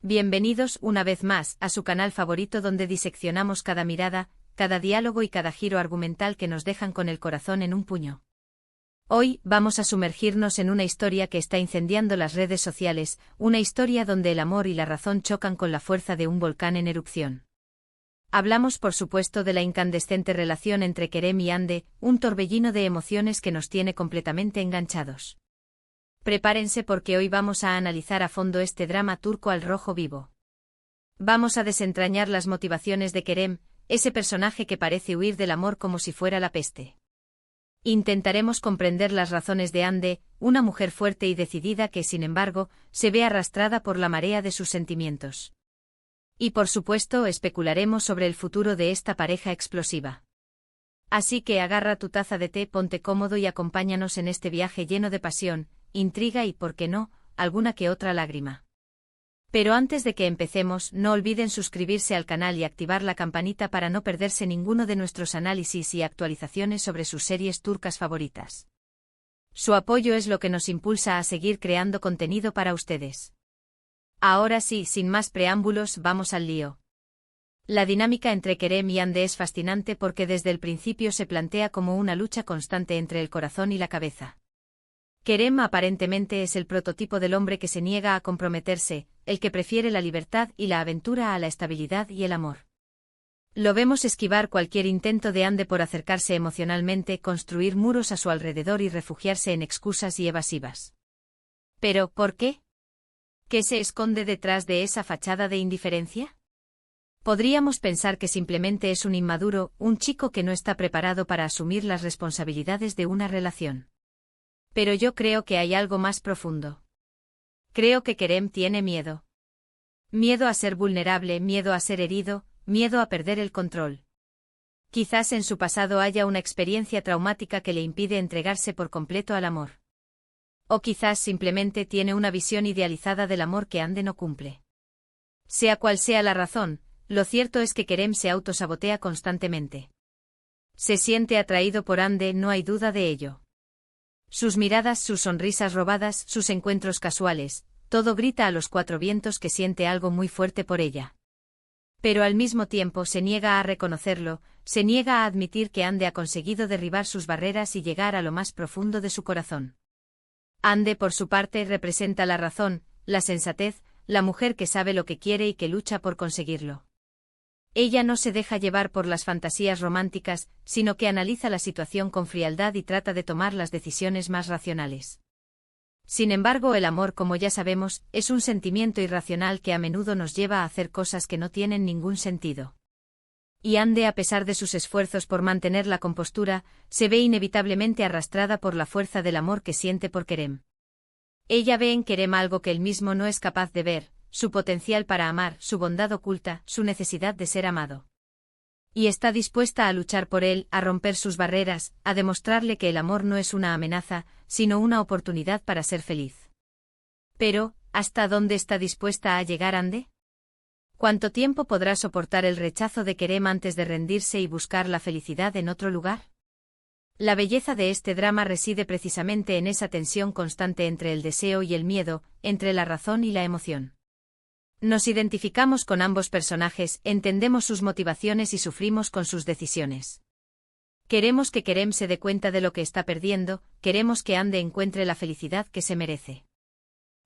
Bienvenidos una vez más a su canal favorito donde diseccionamos cada mirada, cada diálogo y cada giro argumental que nos dejan con el corazón en un puño. Hoy vamos a sumergirnos en una historia que está incendiando las redes sociales, una historia donde el amor y la razón chocan con la fuerza de un volcán en erupción. Hablamos por supuesto de la incandescente relación entre Kerem y Hande, un torbellino de emociones que nos tiene completamente enganchados. Prepárense porque hoy vamos a analizar a fondo este drama turco al rojo vivo. Vamos a desentrañar las motivaciones de Kerem, ese personaje que parece huir del amor como si fuera la peste. Intentaremos comprender las razones de Hande, una mujer fuerte y decidida que, sin embargo, se ve arrastrada por la marea de sus sentimientos. Y por supuesto especularemos sobre el futuro de esta pareja explosiva. Así que agarra tu taza de té, ponte cómodo y acompáñanos en este viaje lleno de pasión, intriga y, por qué no, alguna que otra lágrima. Pero antes de que empecemos, no olviden suscribirse al canal y activar la campanita para no perderse ninguno de nuestros análisis y actualizaciones sobre sus series turcas favoritas. Su apoyo es lo que nos impulsa a seguir creando contenido para ustedes. Ahora sí, sin más preámbulos, vamos al lío. La dinámica entre Kerem y Hande es fascinante porque desde el principio se plantea como una lucha constante entre el corazón y la cabeza. Kerem aparentemente es el prototipo del hombre que se niega a comprometerse, el que prefiere la libertad y la aventura a la estabilidad y el amor. Lo vemos esquivar cualquier intento de Hande por acercarse emocionalmente, construir muros a su alrededor y refugiarse en excusas y evasivas. ¿Pero por qué? ¿Qué se esconde detrás de esa fachada de indiferencia? Podríamos pensar que simplemente es un inmaduro, un chico que no está preparado para asumir las responsabilidades de una relación. Pero yo creo que hay algo más profundo. Creo que Kerem tiene miedo. Miedo a ser vulnerable, miedo a ser herido, miedo a perder el control. Quizás en su pasado haya una experiencia traumática que le impide entregarse por completo al amor. O quizás simplemente tiene una visión idealizada del amor que Hande no cumple. Sea cual sea la razón, lo cierto es que Kerem se autosabotea constantemente. Se siente atraído por Hande, no hay duda de ello. Sus miradas, sus sonrisas robadas, sus encuentros casuales, todo grita a los cuatro vientos que siente algo muy fuerte por ella. Pero al mismo tiempo se niega a reconocerlo, se niega a admitir que Hande ha conseguido derribar sus barreras y llegar a lo más profundo de su corazón. Hande, por su parte, representa la razón, la sensatez, la mujer que sabe lo que quiere y que lucha por conseguirlo. Ella no se deja llevar por las fantasías románticas, sino que analiza la situación con frialdad y trata de tomar las decisiones más racionales. Sin embargo, el amor, como ya sabemos, es un sentimiento irracional que a menudo nos lleva a hacer cosas que no tienen ningún sentido. Y Hande, a pesar de sus esfuerzos por mantener la compostura, se ve inevitablemente arrastrada por la fuerza del amor que siente por Kerem. Ella ve en Kerem algo que él mismo no es capaz de ver, su potencial para amar, su bondad oculta, su necesidad de ser amado. Y está dispuesta a luchar por él, a romper sus barreras, a demostrarle que el amor no es una amenaza, sino una oportunidad para ser feliz. Pero, ¿hasta dónde está dispuesta a llegar Hande? ¿Cuánto tiempo podrá soportar el rechazo de Kerem antes de rendirse y buscar la felicidad en otro lugar? La belleza de este drama reside precisamente en esa tensión constante entre el deseo y el miedo, entre la razón y la emoción. Nos identificamos con ambos personajes, entendemos sus motivaciones y sufrimos con sus decisiones. Queremos que Kerem se dé cuenta de lo que está perdiendo, queremos que Hande encuentre la felicidad que se merece.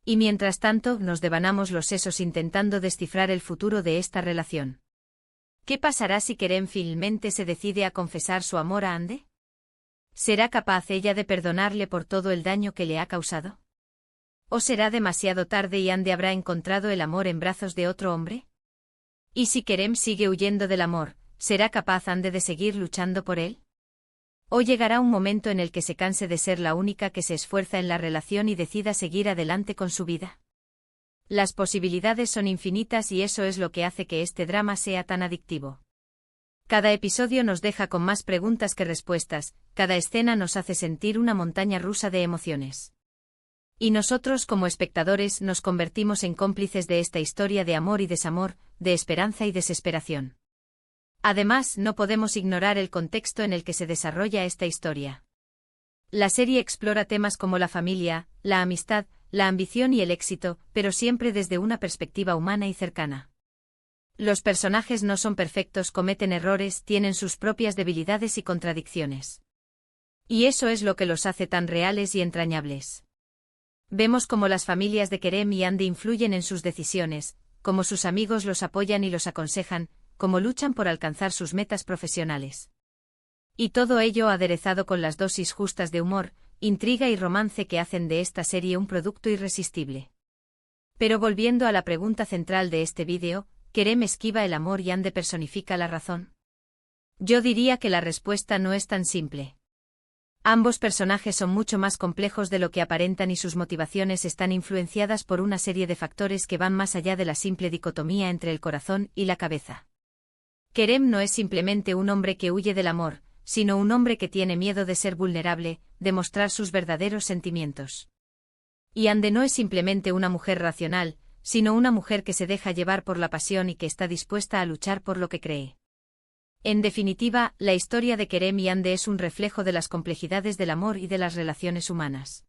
Y mientras tanto, nos devanamos los sesos intentando descifrar el futuro de esta relación. ¿Qué pasará si Kerem finalmente se decide a confesar su amor a Hande? ¿Será capaz ella de perdonarle por todo el daño que le ha causado? ¿O será demasiado tarde y Hande habrá encontrado el amor en brazos de otro hombre? ¿Y si Kerem sigue huyendo del amor, será capaz Hande de seguir luchando por él? ¿O llegará un momento en el que se canse de ser la única que se esfuerza en la relación y decida seguir adelante con su vida? Las posibilidades son infinitas y eso es lo que hace que este drama sea tan adictivo. Cada episodio nos deja con más preguntas que respuestas, cada escena nos hace sentir una montaña rusa de emociones. Y nosotros como espectadores nos convertimos en cómplices de esta historia de amor y desamor, de esperanza y desesperación. Además, no podemos ignorar el contexto en el que se desarrolla esta historia. La serie explora temas como la familia, la amistad, la ambición y el éxito, pero siempre desde una perspectiva humana y cercana. Los personajes no son perfectos, cometen errores, tienen sus propias debilidades y contradicciones. Y eso es lo que los hace tan reales y entrañables. Vemos cómo las familias de Kerem y Andy influyen en sus decisiones, cómo sus amigos los apoyan y los aconsejan, cómo luchan por alcanzar sus metas profesionales. Y todo ello aderezado con las dosis justas de humor, intriga y romance que hacen de esta serie un producto irresistible. Pero volviendo a la pregunta central de este vídeo, ¿Kerem esquiva el amor y Andy personifica la razón? Yo diría que la respuesta no es tan simple. Ambos personajes son mucho más complejos de lo que aparentan y sus motivaciones están influenciadas por una serie de factores que van más allá de la simple dicotomía entre el corazón y la cabeza. Kerem no es simplemente un hombre que huye del amor, sino un hombre que tiene miedo de ser vulnerable, de mostrar sus verdaderos sentimientos. Y Andy no es simplemente una mujer racional, sino una mujer que se deja llevar por la pasión y que está dispuesta a luchar por lo que cree. En definitiva, la historia de Kerem y Andy es un reflejo de las complejidades del amor y de las relaciones humanas.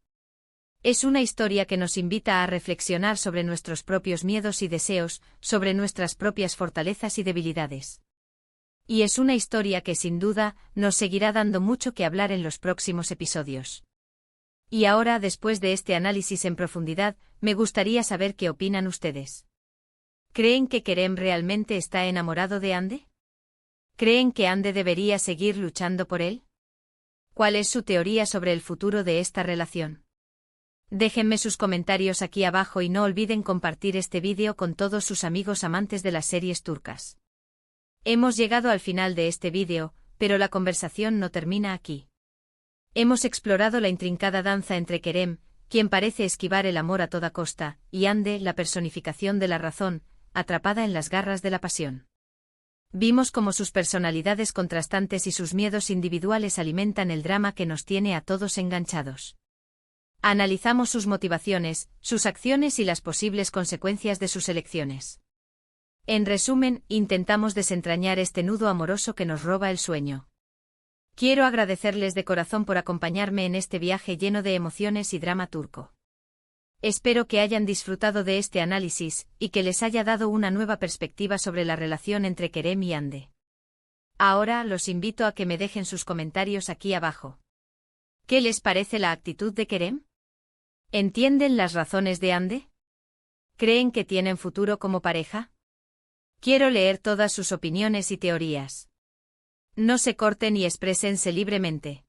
Es una historia que nos invita a reflexionar sobre nuestros propios miedos y deseos, sobre nuestras propias fortalezas y debilidades. Y es una historia que sin duda nos seguirá dando mucho que hablar en los próximos episodios. Y ahora, después de este análisis en profundidad, me gustaría saber qué opinan ustedes. ¿Creen que Kerem realmente está enamorado de Andy? ¿Creen que Andy debería seguir luchando por él? ¿Cuál es su teoría sobre el futuro de esta relación? Déjenme sus comentarios aquí abajo y no olviden compartir este vídeo con todos sus amigos amantes de las series turcas. Hemos llegado al final de este vídeo, pero la conversación no termina aquí. Hemos explorado la intrincada danza entre Kerem, quien parece esquivar el amor a toda costa, y Andy, la personificación de la razón, atrapada en las garras de la pasión. Vimos cómo sus personalidades contrastantes y sus miedos individuales alimentan el drama que nos tiene a todos enganchados. Analizamos sus motivaciones, sus acciones y las posibles consecuencias de sus elecciones. En resumen, intentamos desentrañar este nudo amoroso que nos roba el sueño. Quiero agradecerles de corazón por acompañarme en este viaje lleno de emociones y drama turco. Espero que hayan disfrutado de este análisis, y que les haya dado una nueva perspectiva sobre la relación entre Kerem y Andy. Ahora los invito a que me dejen sus comentarios aquí abajo. ¿Qué les parece la actitud de Kerem? ¿Entienden las razones de Andy? ¿Creen que tienen futuro como pareja? Quiero leer todas sus opiniones y teorías. No se corten y exprésense libremente.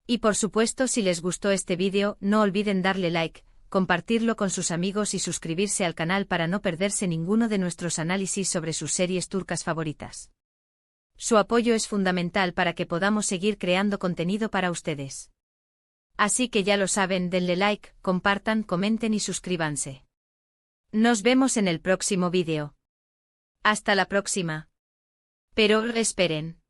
Y por supuesto, si les gustó este vídeo, no olviden darle like, compartirlo con sus amigos y suscribirse al canal para no perderse ninguno de nuestros análisis sobre sus series turcas favoritas. Su apoyo es fundamental para que podamos seguir creando contenido para ustedes. Así que ya lo saben, denle like, compartan, comenten y suscríbanse. Nos vemos en el próximo vídeo. Hasta la próxima. Pero esperen.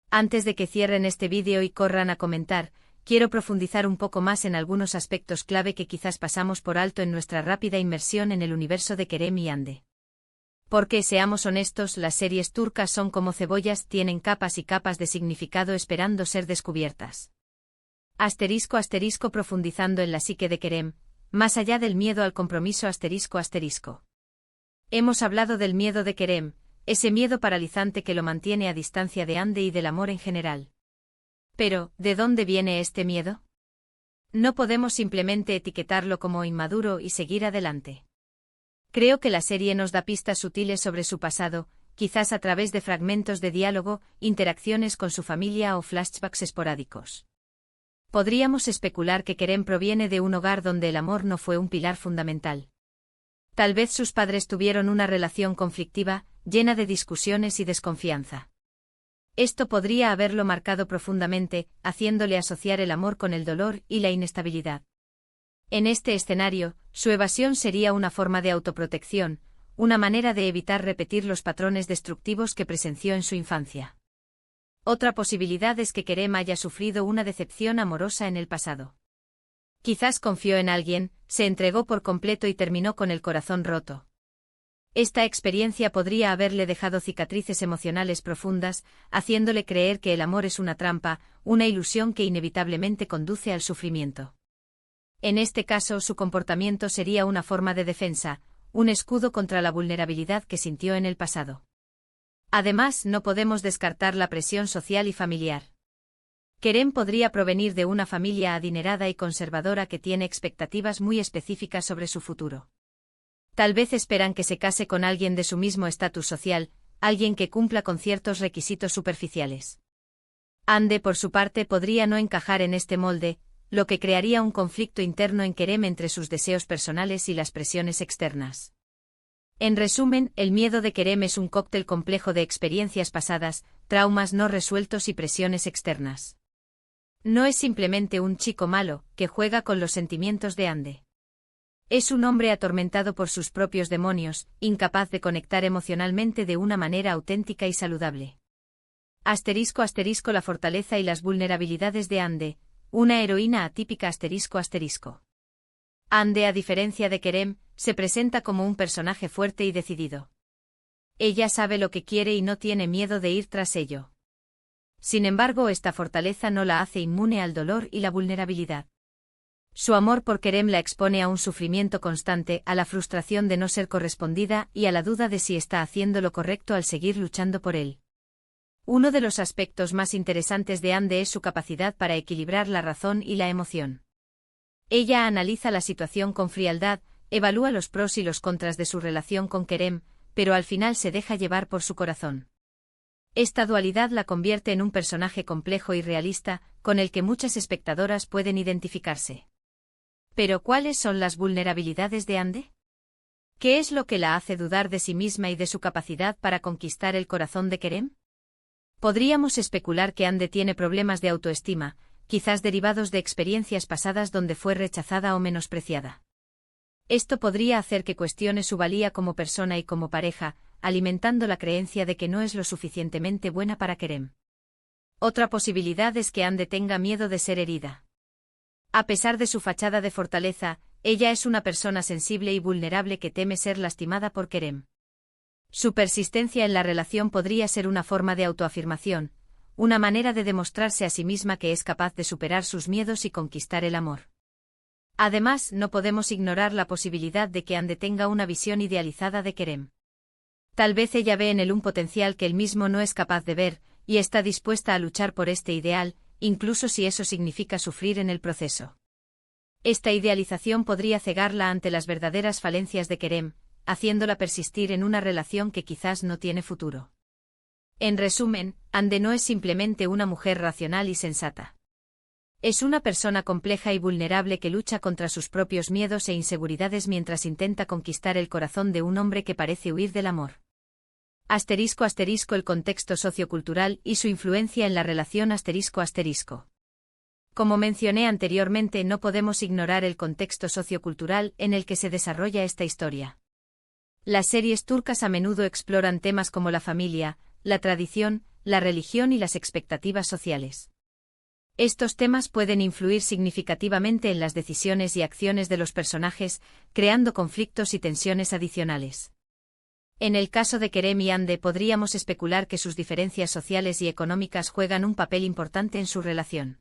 Antes de que cierren este vídeo y corran a comentar, quiero profundizar un poco más en algunos aspectos clave que quizás pasamos por alto en nuestra rápida inmersión en el universo de Kerem y Andy. Porque, seamos honestos, las series turcas son como cebollas, tienen capas y capas de significado esperando ser descubiertas. Asterisco asterisco profundizando en la psique de Kerem, más allá del miedo al compromiso asterisco asterisco. Hemos hablado del miedo de Kerem, ese miedo paralizante que lo mantiene a distancia de Andy y del amor en general. Pero, ¿de dónde viene este miedo? No podemos simplemente etiquetarlo como inmaduro y seguir adelante. Creo que la serie nos da pistas sutiles sobre su pasado, quizás a través de fragmentos de diálogo, interacciones con su familia o flashbacks esporádicos. Podríamos especular que Kerem proviene de un hogar donde el amor no fue un pilar fundamental. Tal vez sus padres tuvieron una relación conflictiva, llena de discusiones y desconfianza. Esto podría haberlo marcado profundamente, haciéndole asociar el amor con el dolor y la inestabilidad. En este escenario, su evasión sería una forma de autoprotección, una manera de evitar repetir los patrones destructivos que presenció en su infancia. Otra posibilidad es que Kerem haya sufrido una decepción amorosa en el pasado. Quizás confió en alguien, se entregó por completo y terminó con el corazón roto. Esta experiencia podría haberle dejado cicatrices emocionales profundas, haciéndole creer que el amor es una trampa, una ilusión que inevitablemente conduce al sufrimiento. En este caso, su comportamiento sería una forma de defensa, un escudo contra la vulnerabilidad que sintió en el pasado. Además, no podemos descartar la presión social y familiar. Kerem podría provenir de una familia adinerada y conservadora que tiene expectativas muy específicas sobre su futuro. Tal vez esperan que se case con alguien de su mismo estatus social, alguien que cumpla con ciertos requisitos superficiales. Ande, por su parte, podría no encajar en este molde, lo que crearía un conflicto interno en Kerem entre sus deseos personales y las presiones externas. En resumen, el miedo de Kerem es un cóctel complejo de experiencias pasadas, traumas no resueltos y presiones externas. No es simplemente un chico malo, que juega con los sentimientos de Ande. Es un hombre atormentado por sus propios demonios, incapaz de conectar emocionalmente de una manera auténtica y saludable. *** La fortaleza y las vulnerabilidades de Ande, una heroína atípica ***. Ande, a diferencia de Kerem, se presenta como un personaje fuerte y decidido. Ella sabe lo que quiere y no tiene miedo de ir tras ello. Sin embargo, esta fortaleza no la hace inmune al dolor y la vulnerabilidad. Su amor por Kerem la expone a un sufrimiento constante, a la frustración de no ser correspondida y a la duda de si está haciendo lo correcto al seguir luchando por él. Uno de los aspectos más interesantes de Ande es su capacidad para equilibrar la razón y la emoción. Ella analiza la situación con frialdad, evalúa los pros y los contras de su relación con Kerem, pero al final se deja llevar por su corazón. Esta dualidad la convierte en un personaje complejo y realista, con el que muchas espectadoras pueden identificarse. ¿Pero cuáles son las vulnerabilidades de Ande? ¿Qué es lo que la hace dudar de sí misma y de su capacidad para conquistar el corazón de Kerem? Podríamos especular que Ande tiene problemas de autoestima, quizás derivados de experiencias pasadas donde fue rechazada o menospreciada. Esto podría hacer que cuestione su valía como persona y como pareja, alimentando la creencia de que no es lo suficientemente buena para Kerem. Otra posibilidad es que Ande tenga miedo de ser herida. A pesar de su fachada de fortaleza, ella es una persona sensible y vulnerable que teme ser lastimada por Kerem. Su persistencia en la relación podría ser una forma de autoafirmación, una manera de demostrarse a sí misma que es capaz de superar sus miedos y conquistar el amor. Además, no podemos ignorar la posibilidad de que Ande tenga una visión idealizada de Kerem. Tal vez ella ve en él un potencial que él mismo no es capaz de ver, y está dispuesta a luchar por este ideal, incluso si eso significa sufrir en el proceso. Esta idealización podría cegarla ante las verdaderas falencias de Kerem, haciéndola persistir en una relación que quizás no tiene futuro. En resumen, Ande no es simplemente una mujer racional y sensata. Es una persona compleja y vulnerable que lucha contra sus propios miedos e inseguridades mientras intenta conquistar el corazón de un hombre que parece huir del amor. *** El contexto sociocultural y su influencia en la relación ***. Como mencioné anteriormente, no podemos ignorar el contexto sociocultural en el que se desarrolla esta historia. Las series turcas a menudo exploran temas como la familia, la tradición, la religión y las expectativas sociales. Estos temas pueden influir significativamente en las decisiones y acciones de los personajes, creando conflictos y tensiones adicionales. En el caso de Kerem y Ande podríamos especular que sus diferencias sociales y económicas juegan un papel importante en su relación.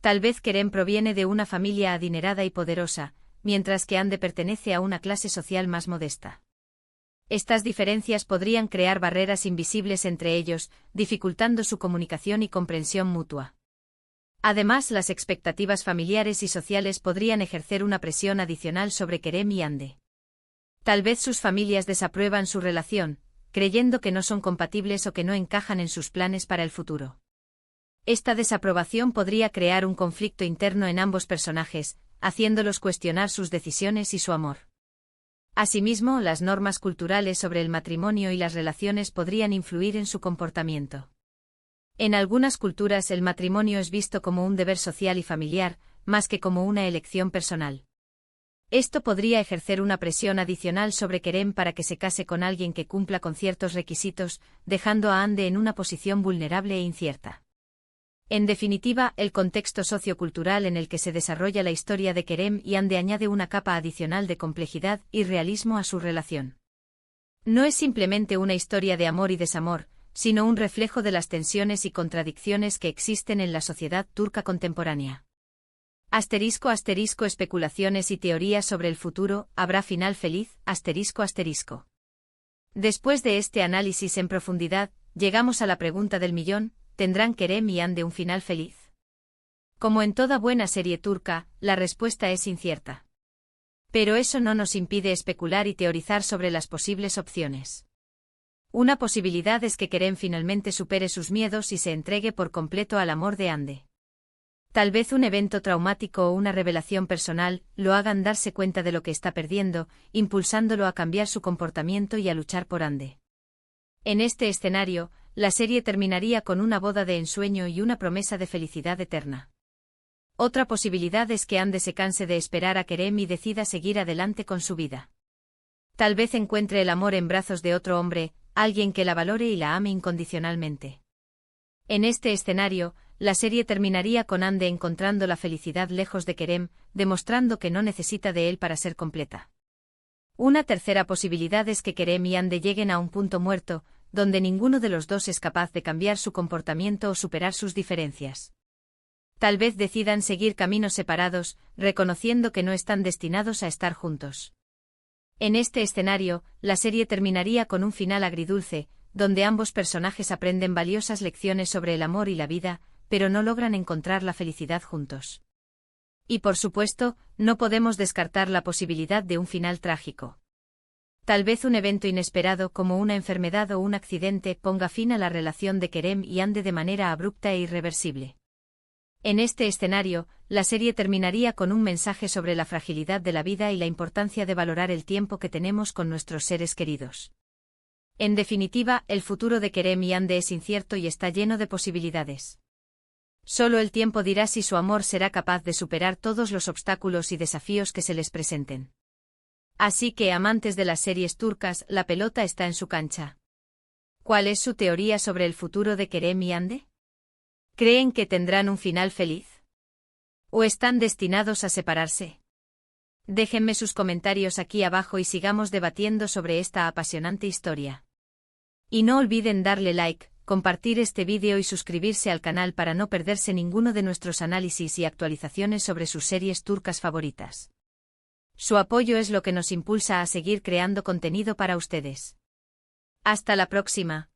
Tal vez Kerem proviene de una familia adinerada y poderosa, mientras que Ande pertenece a una clase social más modesta. Estas diferencias podrían crear barreras invisibles entre ellos, dificultando su comunicación y comprensión mutua. Además, las expectativas familiares y sociales podrían ejercer una presión adicional sobre Kerem y Ande. Tal vez sus familias desaprueban su relación, creyendo que no son compatibles o que no encajan en sus planes para el futuro. Esta desaprobación podría crear un conflicto interno en ambos personajes, haciéndolos cuestionar sus decisiones y su amor. Asimismo, las normas culturales sobre el matrimonio y las relaciones podrían influir en su comportamiento. En algunas culturas el matrimonio es visto como un deber social y familiar, más que como una elección personal. Esto podría ejercer una presión adicional sobre Kerem para que se case con alguien que cumpla con ciertos requisitos, dejando a Ande en una posición vulnerable e incierta. En definitiva, el contexto sociocultural en el que se desarrolla la historia de Kerem y Ande añade una capa adicional de complejidad y realismo a su relación. No es simplemente una historia de amor y desamor, sino un reflejo de las tensiones y contradicciones que existen en la sociedad turca contemporánea. Asterisco asterisco especulaciones y teorías sobre el futuro, ¿habrá final feliz? Asterisco asterisco. Después de este análisis en profundidad, llegamos a la pregunta del millón, ¿tendrán Kerem y Hande un final feliz? Como en toda buena serie turca, la respuesta es incierta. Pero eso no nos impide especular y teorizar sobre las posibles opciones. Una posibilidad es que Kerem finalmente supere sus miedos y se entregue por completo al amor de Hande. Tal vez un evento traumático o una revelación personal lo hagan darse cuenta de lo que está perdiendo, impulsándolo a cambiar su comportamiento y a luchar por Hande. En este escenario, la serie terminaría con una boda de ensueño y una promesa de felicidad eterna. Otra posibilidad es que Hande se canse de esperar a Kerem y decida seguir adelante con su vida. Tal vez encuentre el amor en brazos de otro hombre, alguien que la valore y la ame incondicionalmente. En este escenario, la serie terminaría con Hande encontrando la felicidad lejos de Kerem, demostrando que no necesita de él para ser completa. Una tercera posibilidad es que Kerem y Hande lleguen a un punto muerto, donde ninguno de los dos es capaz de cambiar su comportamiento o superar sus diferencias. Tal vez decidan seguir caminos separados, reconociendo que no están destinados a estar juntos. En este escenario, la serie terminaría con un final agridulce, donde ambos personajes aprenden valiosas lecciones sobre el amor y la vida, pero no logran encontrar la felicidad juntos. Y por supuesto, no podemos descartar la posibilidad de un final trágico. Tal vez un evento inesperado como una enfermedad o un accidente ponga fin a la relación de Kerem y Hande de manera abrupta e irreversible. En este escenario, la serie terminaría con un mensaje sobre la fragilidad de la vida y la importancia de valorar el tiempo que tenemos con nuestros seres queridos. En definitiva, el futuro de Kerem y Hande es incierto y está lleno de posibilidades. Solo el tiempo dirá si su amor será capaz de superar todos los obstáculos y desafíos que se les presenten. Así que, amantes de las series turcas, la pelota está en su cancha. ¿Cuál es su teoría sobre el futuro de Kerem y Hande? ¿Creen que tendrán un final feliz? ¿O están destinados a separarse? Déjenme sus comentarios aquí abajo y sigamos debatiendo sobre esta apasionante historia. Y no olviden darle like, compartir este vídeo y suscribirse al canal para no perderse ninguno de nuestros análisis y actualizaciones sobre sus series turcas favoritas. Su apoyo es lo que nos impulsa a seguir creando contenido para ustedes. Hasta la próxima.